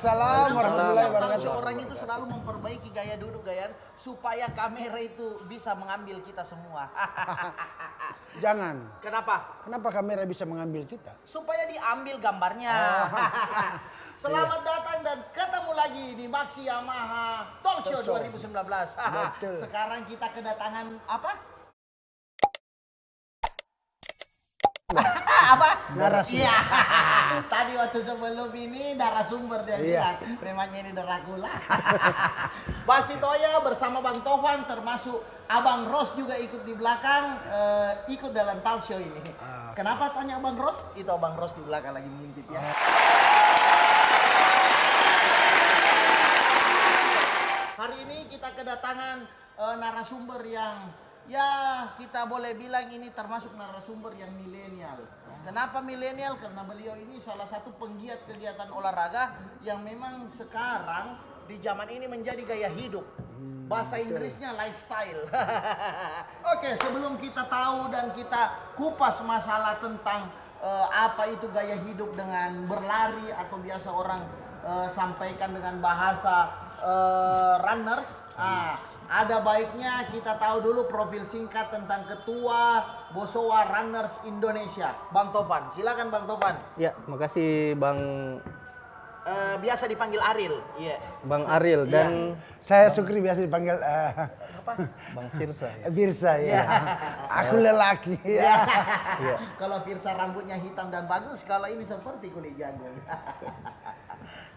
Waalaikumsalam warahmatullahi wabarakatuh. Orang itu selalu memperbaiki gaya duduk gaya supaya kamera itu bisa mengambil kita semua. Jangan. Kenapa? Kenapa kamera bisa mengambil kita? Supaya diambil gambarnya. Selamat datang dan ketemu lagi di Maxi Yamaha Talk Show 2019. Betul. Sekarang kita kedatangan apa? Apa? Narasumber. Iya. Tadi waktu sebelum ini narasumber dia bilang, premannya ini Dracula. Basi Toya bersama Bang Tovan termasuk Abang Ros juga ikut di belakang, ikut dalam talk show ini. Kenapa tanya Abang Ros? Itu Abang Ros di belakang lagi ngintip ya. Hari ini kita kedatangan narasumber yang ya kita boleh bilang ini termasuk narasumber yang milenial. Kenapa milenial? Karena beliau ini salah satu penggiat kegiatan olahraga yang memang sekarang di zaman ini menjadi gaya hidup. Bahasa Inggrisnya lifestyle. Oke, sebelum kita tahu dan kita kupas masalah tentang apa itu gaya hidup dengan berlari atau biasa orang sampaikan dengan bahasa runners. Ada baiknya kita tahu dulu profil singkat tentang Ketua Bosowa Runners Indonesia, Bang Tovan. Silakan Bang Tovan. Ya, makasih Bang. Biasa dipanggil Aril. Iya. Bang Aril dan Saya Sukri biasa dipanggil Apa? Bang Firsa. Ya. Firsa ya. Aku lelaki ya. Iya. Kalau Firsa rambutnya hitam dan bagus, kalau ini seperti kulit jagung.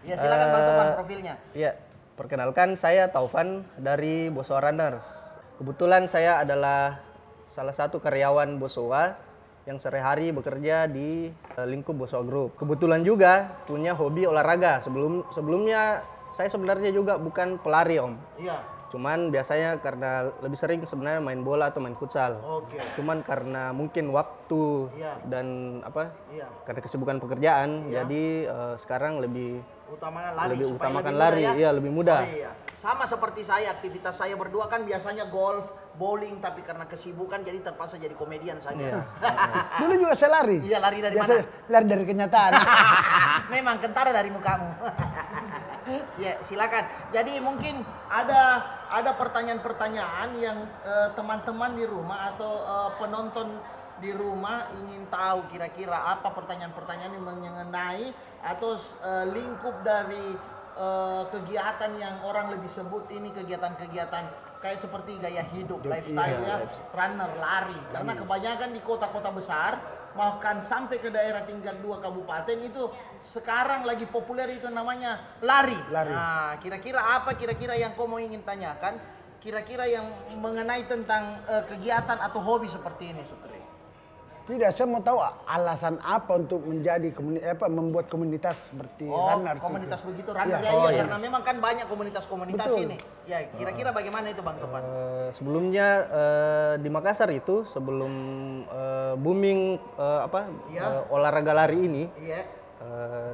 Ya silakan Bang Tovan profilnya. Ya, perkenalkan saya Taufan dari Bosowa Runners. Kebetulan saya adalah salah satu karyawan Bosowa yang sehari-hari bekerja di lingkup Bosowa Group. Kebetulan juga punya hobi olahraga. Sebelumnya saya sebenarnya juga bukan pelari Om. Iya. Cuman biasanya karena lebih sering sebenarnya main bola atau main futsal. Oke. Cuman karena mungkin waktu dan karena kesibukan pekerjaan, jadi sekarang lebih utamakan lari, iya lebih mudah. Oh, iya. Sama seperti saya, aktivitas saya berdua kan biasanya golf, bowling, tapi karena kesibukan jadi terpaksa jadi komedian saja. Iya. Dulu juga saya lari. Iya, lari dari Biasa mana? lari dari kenyataan. Memang kentara dari mukamu. Ya, silakan. Jadi mungkin ada pertanyaan-pertanyaan yang teman-teman di rumah atau penonton di rumah ingin tahu kira-kira apa pertanyaan-pertanyaan yang mengenai atau lingkup dari kegiatan yang orang lebih sebut ini kegiatan-kegiatan kayak seperti gaya hidup, lifestyle ya, runner, lari. Karena kebanyakan di kota-kota besar, bahkan sampai ke daerah tingkat 2 kabupaten itu sekarang lagi populer itu namanya lari. Nah, kira-kira apa kira-kira yang kau mau ingin tanyakan? Kira-kira yang mengenai tentang kegiatan atau hobi seperti ini, Sukri? Tidak, saya mau tahu alasan apa untuk menjadi membuat komunitas seperti runners. Komunitas itu. begitu runner karena memang kan banyak komunitas-komunitas ini. Ya, kira-kira bagaimana itu Bang Tovan? Sebelumnya di Makassar itu sebelum booming olahraga lari ini,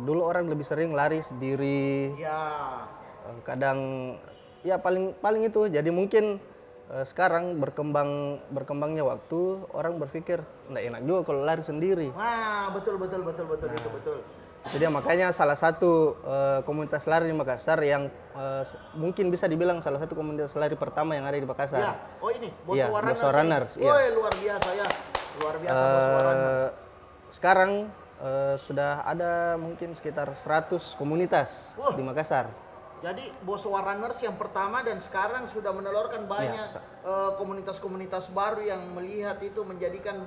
dulu orang lebih sering lari sendiri. Kadang ya paling itu. Jadi mungkin sekarang berkembangnya waktu, orang berpikir nggak enak juga kalau lari sendiri. Wah, betul itu betul. Jadi makanya salah satu komunitas lari di Makassar yang mungkin bisa dibilang salah satu komunitas lari pertama yang ada di Makassar. Ya, oh ini Bosowa Runners. Oh, luar biasa ya. Luar biasa Bosowa Runners. Sekarang sudah ada mungkin sekitar 100 komunitas di Makassar. Jadi Bosowa Runners yang pertama dan sekarang sudah menelurkan banyak komunitas-komunitas baru yang melihat itu menjadikan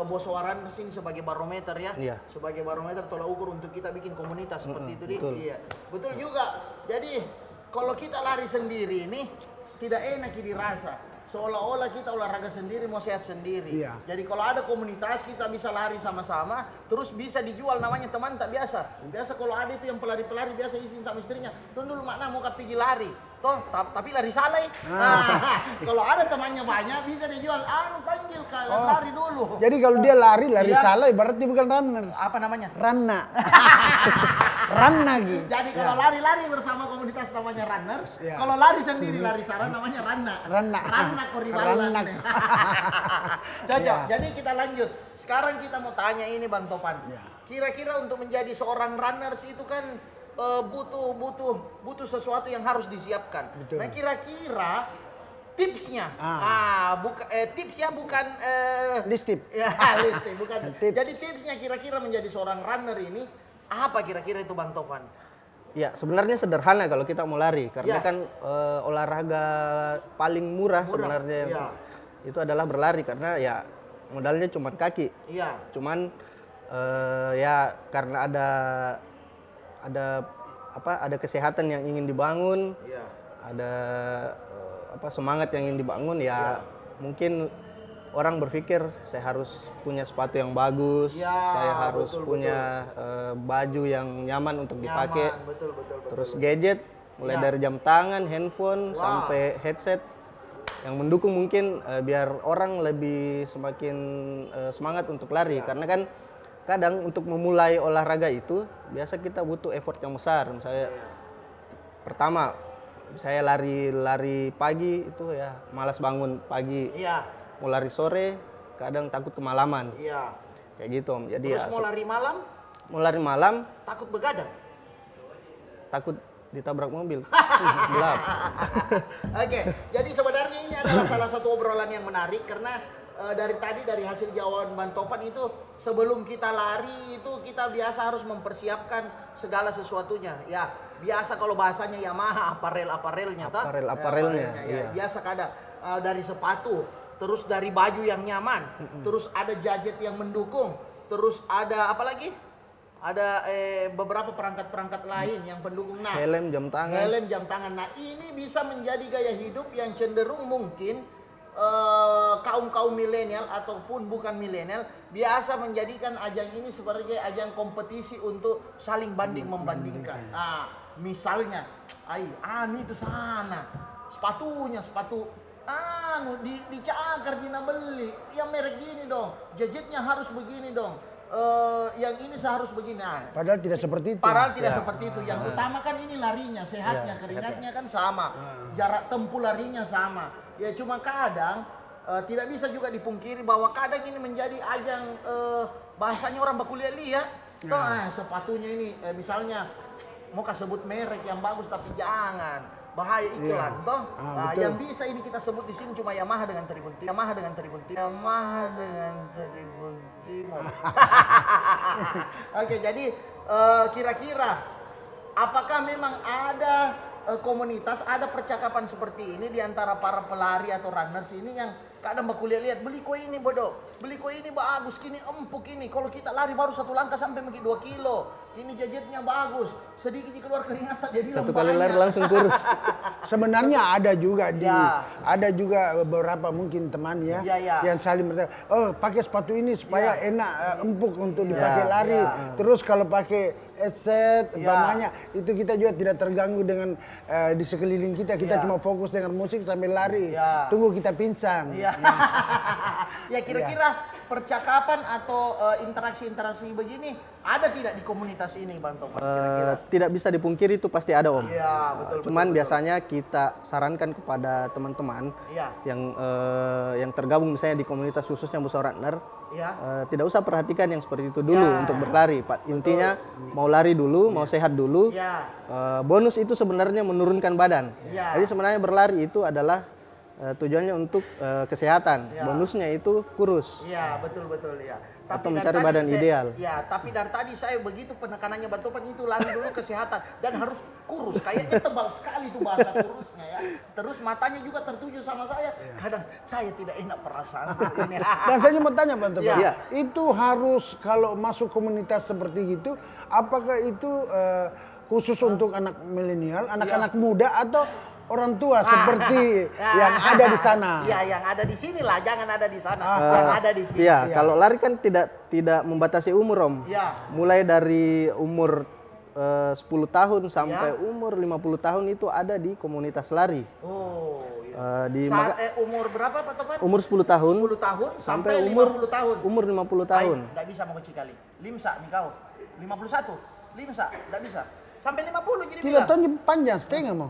Bosowa Runners ini sebagai barometer ya. Sebagai barometer tolak ukur untuk kita bikin komunitas seperti itu. Betul. Iya. Betul juga. Jadi kalau kita lari sendiri ini tidak enak dirasa. Seolah-olah kita olahraga sendiri, mau sehat sendiri. Jadi kalau ada komunitas kita bisa lari sama-sama, terus bisa dijual namanya teman tak biasa. Biasa kalau ada itu yang pelari-pelari biasa izin sama istrinya, tuh dulu makna mau pergi lari. Toh, tapi lari salah. Kalau ada temannya banyak bisa dijual. Panggil kalian lari dulu. Jadi kalau dia lari salah berarti bukan runners. Apa namanya? Ranna. Ranna gitu. Jadi kalau lari-lari bersama komunitas namanya runners, kalau lari sendiri lari salah namanya ranna. Ranna koribalan. Cocok. Jadi kita lanjut. Sekarang kita mau tanya ini Bang Topan. Kira-kira untuk menjadi seorang runners itu kan butuh sesuatu yang harus disiapkan. Betul. Nah, kira-kira tipsnya, tipsnya bukan List tip. ya list tip, bukan. Tips. Jadi tipsnya kira-kira menjadi seorang runner ini apa kira-kira itu Bang Tovan? Ya, sebenarnya sederhana kalau kita mau lari karena Ya. kan olahraga paling murah sebenarnya yang ya. itu adalah berlari karena ya modalnya cuma kaki. Iya. Cuman ya karena ada kesehatan yang ingin dibangun, Iya. ada semangat yang ingin dibangun ya mungkin orang berpikir saya harus punya sepatu yang bagus, Ya, saya harus betul, punya baju yang nyaman untuk dipakai, Nyaman, betul. terus gadget mulai Ya. dari jam tangan, handphone Wah. sampai headset yang mendukung mungkin biar orang lebih semakin semangat untuk lari karena kan kadang untuk memulai olahraga itu biasa kita butuh effort yang besar. Misalnya pertama saya lari pagi itu ya malas bangun pagi, Iya. mau lari sore kadang takut kemalaman Iya. kayak gitu Om. Jadi Terus ya mau lari malam mau lari malam takut begadang. takut ditabrak mobil gelap. Oke, jadi sebenarnya ini adalah salah satu obrolan yang menarik karena dari tadi dari hasil jawaban Bang Tovan itu sebelum kita lari itu kita biasa harus mempersiapkan segala sesuatunya. Ya, biasa kalau bahasanya Yamaha aparelnya toh? Aparelnya, Ya, iya. biasa kadang dari sepatu, terus dari baju yang nyaman, terus ada gadget yang mendukung, terus ada apa lagi? Ada beberapa perangkat-perangkat lain yang pendukung. Nah, Helm, jam tangan. helm, jam tangan. Nah, ini bisa menjadi gaya hidup yang cenderung mungkin kaum milenial ataupun bukan milenial biasa menjadikan ajang ini sebagai ajang kompetisi untuk saling banding membandingkan. Nah, misalnya, itu sana sepatu di Cakar Gina beli yang merek gini dong, gadgetnya harus begini dong. Yang ini seharus begini. Nah, Padahal tidak seperti itu. Padahal tidak seperti itu. Yang utama kan ini larinya, sehatnya, Ya, keringatnya kan sama. Jarak tempuh larinya sama. Ya cuma kadang tidak bisa juga dipungkiri bahwa kadang ini menjadi ajang bahasanya orang baku lihat. Toh, sepatunya ini misalnya mau sebut merek yang bagus tapi jangan bahaya iklan toh. Betul. Yang bisa ini kita sebut di sini cuma Yamaha dengan Tribun Timur. Oke, jadi kira-kira apakah memang ada komunitas, ada percakapan seperti ini di antara para pelari atau runners ini yang kadang baku lihat beli kok ini bodoh, beli kok ini bagus, kini empuk ini. Kalau kita lari baru 1 langkah sampai mungkin 2 kilo. Ini gadgetnya bagus, sedikit keluar keringatan dia bilang Satu kali lari langsung kurus. Sebenarnya ada juga Ya. ada juga beberapa mungkin teman ya, Ya. yang saling bertanya, oh pakai sepatu ini supaya enak empuk untuk dipakai Ya. lari. Terus kalau pakai headset Ya. umpamanya itu kita juga tidak terganggu dengan di sekeliling kita cuma fokus dengan musik sambil lari. Ya. Tunggu kita pincang. Iya. Ya kira-kira percakapan atau interaksi-interaksi begini ada tidak di komunitas ini Bang Tovan kira-kira? Tidak bisa dipungkiri itu pasti ada Om. Iya, betul. Cuman biasanya kita sarankan kepada teman-teman Iya. yang tergabung misalnya di komunitas khususnya Musa Runner, Iya. tidak usah perhatikan yang seperti itu dulu Ya. untuk berlari. Pak, intinya mau lari dulu, mau sehat dulu. Iya. Bonus itu sebenarnya menurunkan badan. Ya. Jadi sebenarnya berlari itu adalah tujuannya untuk kesehatan. Ya. Bonusnya itu kurus. Iya, betul ya. Atau dari mencari tadi badan ideal. Ya, tapi dari tadi saya begitu penekanannya Bang Tovan itu lari dulu kesehatan dan harus kurus. Kayaknya tebal sekali itu bahasa kurusnya ya. Terus matanya juga tertuju sama saya. Kadang saya tidak enak perasaan ini. Dan saya mau tanya Bang Topan, Iya. itu harus kalau masuk komunitas seperti itu, apakah itu khusus untuk anak milenial, anak-anak muda atau orang tua seperti yang ada di sana? Iya, yang ada di sini lah, jangan ada di sana. Yang ada di sini. Iya, kalau lari kan tidak membatasi umur Om. Iya. Mulai dari umur 10 tahun sampai umur 50 tahun itu ada di komunitas lari. Oh, iya. Umur berapa Pak Topan? Umur 10 tahun 10 tahun sampai umur 50 tahun. Umur 50 tahun. Tidak bisa mau kecil kali. Limsa nih kau. 51. Limsa, tidak bisa. Sampai 50 jadi Tidak bilang. tahu panjang setengah mau.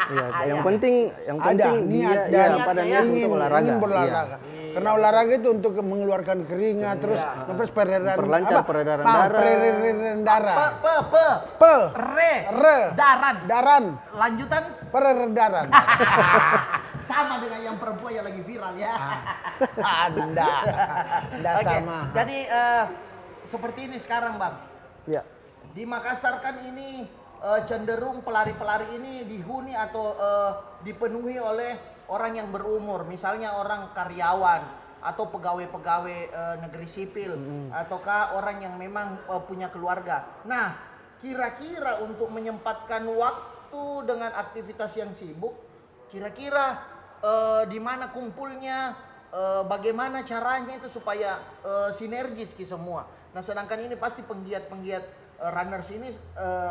Iya, yang penting Ada niat dia dan pada niat niat untuk olahraga. ingin Iya. berolahraga. Karena olahraga itu untuk mengeluarkan keringat, terus terus memperlancar peredaran darah. peredaran darah. Pe. Daran. Daran. Lanjutan Peredaran. sama dengan yang perempuan yang lagi viral ya. Enggak Oke, sama. jadi seperti ini sekarang Bang. Ya. Di Makassar kan ini cenderung pelari-pelari ini dihuni atau dipenuhi oleh orang yang berumur, misalnya orang karyawan atau pegawai-pegawai negeri sipil, ataukah orang yang memang punya keluarga. Nah, kira-kira untuk menyempatkan waktu dengan aktivitas yang sibuk, kira-kira di mana kumpulnya, bagaimana caranya itu supaya sinergis ki semua. Nah, sedangkan ini pasti penggiat-penggiat runners ini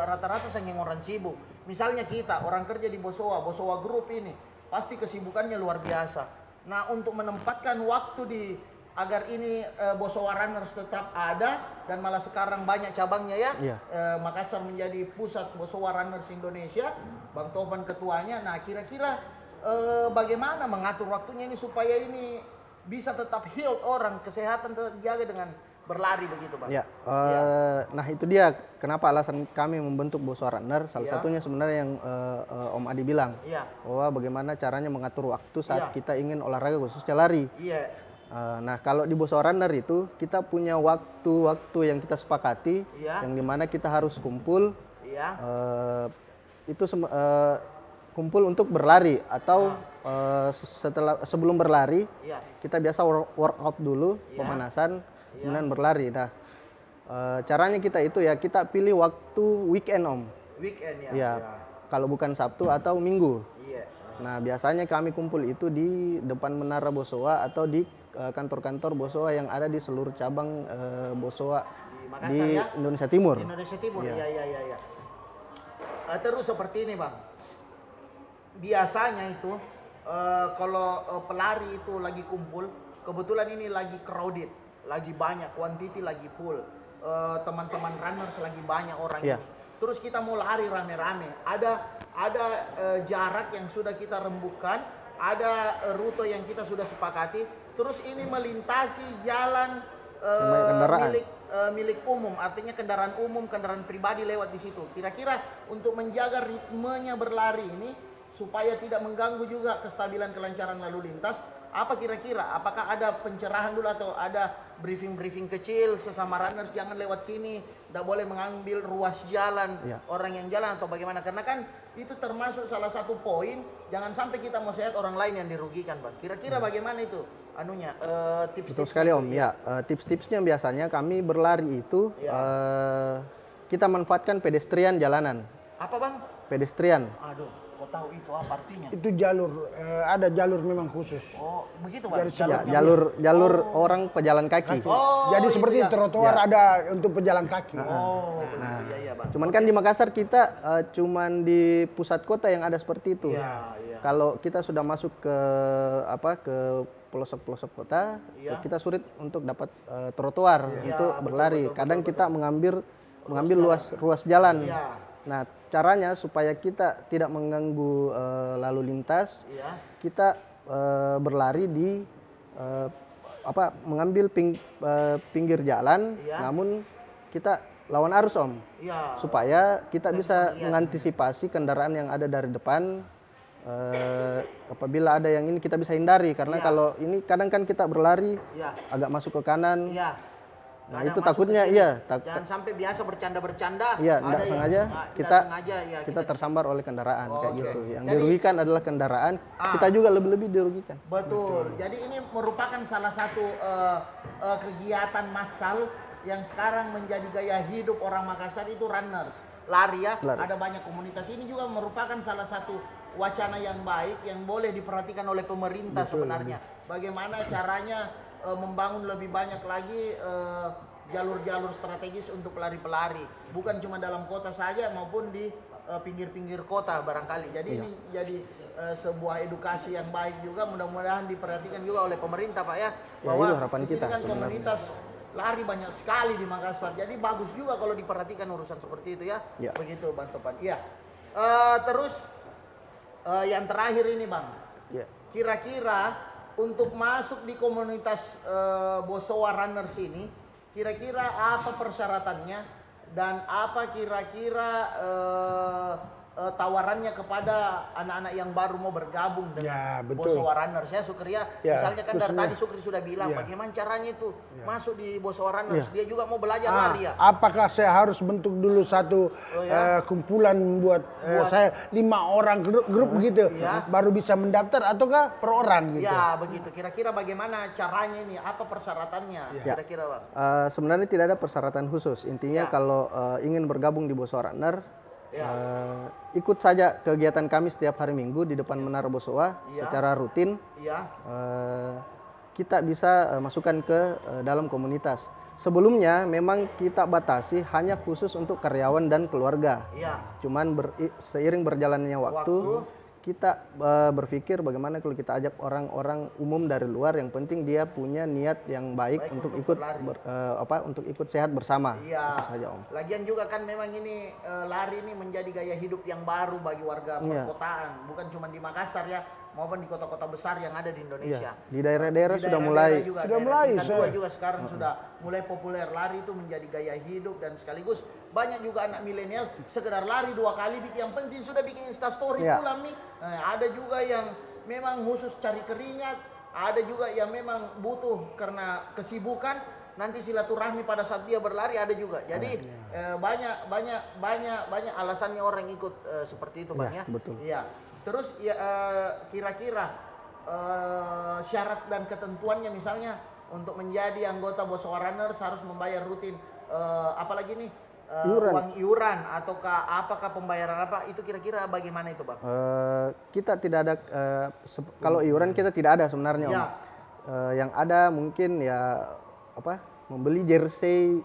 rata-rata saking orang sibuk. Misalnya kita orang kerja di Bosowa Group ini pasti kesibukannya luar biasa. Nah, untuk menempatkan waktu agar ini Bosowa Runners tetap ada dan malah sekarang banyak cabangnya ya. Makassar menjadi pusat Bosowa Runners Indonesia. Bang Topan ketuanya. Nah, kira-kira bagaimana mengatur waktunya ini supaya ini bisa tetap health, orang kesehatan terjaga dengan berlari begitu Bang. Nah itu dia kenapa alasan kami membentuk Bosowa Runner. Salah satunya sebenarnya yang Om Adi bilang, bahwa bagaimana caranya mengatur waktu saat kita ingin olahraga khususnya lari. Nah kalau di Bosowa Runner itu kita punya waktu-waktu yang kita sepakati, yang dimana kita harus kumpul, itu kumpul untuk berlari atau sebelum berlari kita biasa workout dulu, pemanasan. Kemudian berlari. Nah, caranya kita itu ya kita pilih waktu weekend Om. Weekend Kalau bukan Sabtu atau Minggu. Nah, biasanya kami kumpul itu di depan Menara Bosowa atau di kantor-kantor Bosowa yang ada di seluruh cabang Bosowa di Indonesia Timur. Di Indonesia Timur, iya. Terus seperti ini Bang. Biasanya itu kalau pelari itu lagi kumpul, kebetulan ini lagi crowded. Lagi banyak, quantity lagi full, teman-teman runners lagi banyak orangnya. Terus kita mau lari rame-rame, ada jarak yang sudah kita rembukan, ada rute yang kita sudah sepakati. Terus ini melintasi jalan milik umum, artinya kendaraan umum, kendaraan pribadi lewat di situ. Kira-kira untuk menjaga ritmenya berlari ini supaya tidak mengganggu juga kestabilan kelancaran lalu lintas. Apa kira-kira? Apakah ada pencerahan dulu atau ada briefing kecil sesama runners, jangan lewat sini, tidak boleh mengambil ruas jalan orang yang jalan atau bagaimana? Karena kan itu termasuk salah satu poin, jangan sampai kita mau sehat orang lain yang dirugikan Bang. Kira-kira bagaimana itu? Tips-tips. Betul sekali Om. Tips-tipsnya biasanya kami berlari itu kita manfaatkan pedestrian jalanan. Apa Bang? Pedestrian. Aduh, kau tahu itu apa artinya? Itu jalur, ada jalur memang khusus. Oh, begitu Bang? Jalur orang pejalan kaki. Jadi seperti trotoar ada untuk pejalan kaki. Iya Bang. Cuman kan di Makassar kita cuman di pusat kota yang ada seperti itu. Kalau kita sudah masuk ke pelosok-pelosok kota, kita sulit untuk dapat trotoar untuk berlari. Kadang kita mengambil ruas jalan. Nah, caranya supaya kita tidak mengganggu lalu lintas, kita berlari di mengambil pinggir jalan, namun kita lawan arus Om, supaya kita bisa mengantisipasi kendaraan yang ada dari depan. Apabila ada yang ini kita bisa hindari, karena kalau ini kadang kan kita berlari agak masuk ke kanan. Nah itu takutnya jangan sampai biasa bercanda-bercanda. Tidak sengaja kita tersambar oleh kendaraan kayak gitu. Yang dirugikan adalah kendaraan, kita juga lebih-lebih dirugikan. Betul. Jadi ini merupakan salah satu kegiatan massal yang sekarang menjadi gaya hidup orang Makassar, itu runners, lari. Ada banyak komunitas. Ini juga merupakan salah satu wacana yang baik yang boleh diperhatikan oleh pemerintah sebenarnya. Bagaimana caranya membangun lebih banyak lagi jalur-jalur strategis untuk pelari-pelari, bukan cuma dalam kota saja maupun di pinggir-pinggir kota barangkali. Jadi ini jadi sebuah edukasi yang baik juga, mudah-mudahan diperhatikan juga oleh pemerintah Pak ya, bahwa harapan kita kan komunitas lari banyak sekali di Makassar, jadi bagus juga kalau diperhatikan urusan seperti itu ya. Begitu Bang Topan. Terus yang terakhir ini Bang, kira-kira untuk masuk di komunitas Bosowa Runners ini, kira-kira apa persyaratannya dan apa kira-kira tawarannya kepada anak-anak yang baru mau bergabung dengan Bosowa Runners ya, Sukri ya. Misalnya kan dari tadi Sukri sudah bilang bagaimana caranya itu masuk di Bosowa Runners. Dia juga mau belajar lari ya. Apakah saya harus bentuk dulu satu kumpulan buat saya 5 orang grup gitu baru bisa mendaftar ataukah per orang gitu? Ya begitu. Kira-kira bagaimana caranya ini? Apa persyaratannya? Kira-kira Bang? Sebenarnya tidak ada persyaratan khusus. Intinya kalau ingin bergabung di Bosowa Runner, ikut saja kegiatan kami setiap hari Minggu di depan Menara Bosowa secara rutin. Kita bisa masukkan ke dalam komunitas. Sebelumnya memang kita batasi hanya khusus untuk karyawan dan keluarga. Cuman seiring berjalannya waktu kita berpikir bagaimana kalau kita ajak orang-orang umum dari luar, yang penting dia punya niat yang baik untuk ikut untuk ikut sehat bersama. Saja, Om. Lagian juga kan memang ini lari ini menjadi gaya hidup yang baru bagi warga perkotaan, bukan cuma di Makassar ya, maupun di kota-kota besar yang ada di Indonesia. Di daerah-daerah sudah mulai. Sudah mulai. Juga sekarang sudah mulai populer, lari itu menjadi gaya hidup, dan sekaligus banyak juga anak milenial sekedar lari 2 kali, yang penting sudah bikin instastory pulang nih. Ada juga yang memang khusus cari keringat, ada juga yang memang butuh karena kesibukan, nanti silaturahmi pada saat dia berlari ada juga. Jadi banyak alasannya orang ikut seperti itu Bang ya. Betul. Iya. Terus kira-kira syarat dan ketentuannya misalnya untuk menjadi anggota Bosowa Runners harus membayar rutin apalagi nih uang iuran ataukah apakah pembayaran apa itu, kira-kira bagaimana itu Bang? Kita tidak ada kalau iuran kita tidak ada sebenarnya Om. Yang ada mungkin ya membeli jersey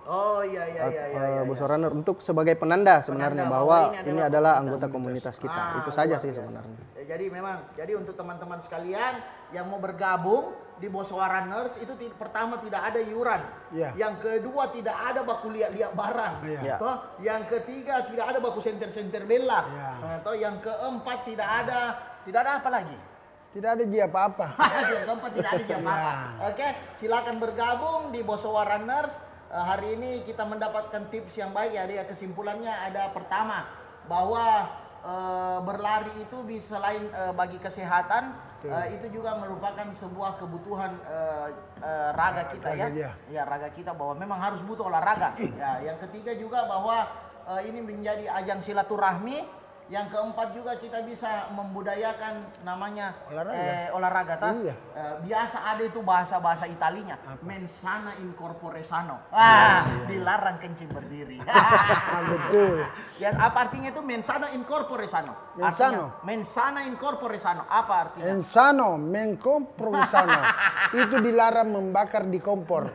Bosowa Runner untuk sebagai penanda sebenarnya bahwa ini adalah anggota komunitas kita. Itu saja sih sebenarnya. Jadi untuk teman-teman sekalian yang mau bergabung di Bosowa Runners itu pertama tidak ada iuran. Yang kedua tidak ada baku lihat barang. Yang ketiga tidak ada baku senter-senter bela. Atau yang keempat tidak ada apa lagi? Tidak ada dia apa-apa. Yang keempat tidak ada dia apa-apa. Oke, silakan bergabung di Bosowa Runners. Hari ini kita mendapatkan tips yang baik ya. Dia kesimpulannya ada pertama bahwa berlari itu selain bagi kesehatan, itu juga merupakan sebuah kebutuhan raga kita ya raga kita, bahwa memang harus butuh olahraga. Yang ketiga juga bahwa ini menjadi ajang silaturahmi. Yang keempat juga kita bisa membudayakan namanya olahraga. Biasa ada itu bahasa Italinya, mensana in corpore sano. Dilarang kencing berdiri. Betul. Ya, apa artinya itu mensana in corpore sano? Mensana in corpore sano. Apa artinya? Insano, menkompor sano. Itu dilarang membakar di kompor.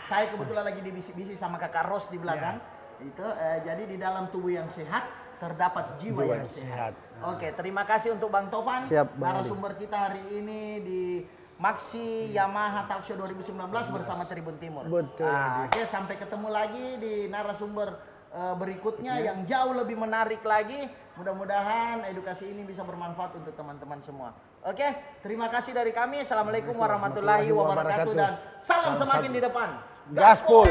Saya kebetulan lagi di bisi-bisi sama Kakak Ros di belakang. Itu jadi di dalam tubuh yang sehat terdapat jiwa yang sehat. Oke, terima kasih untuk Bang Tovan, narasumber kita hari ini di Maxi Yamaha Talk Show 2019 bersama Tribun Timur. Betul. Oke, sampai ketemu lagi di narasumber berikutnya yang jauh lebih menarik lagi. Mudah-mudahan edukasi ini bisa bermanfaat untuk teman-teman semua. Oke, terima kasih dari kami. Assalamualaikum warahmatullahi wabarakatuh dan salam semakin di depan. Gaspol.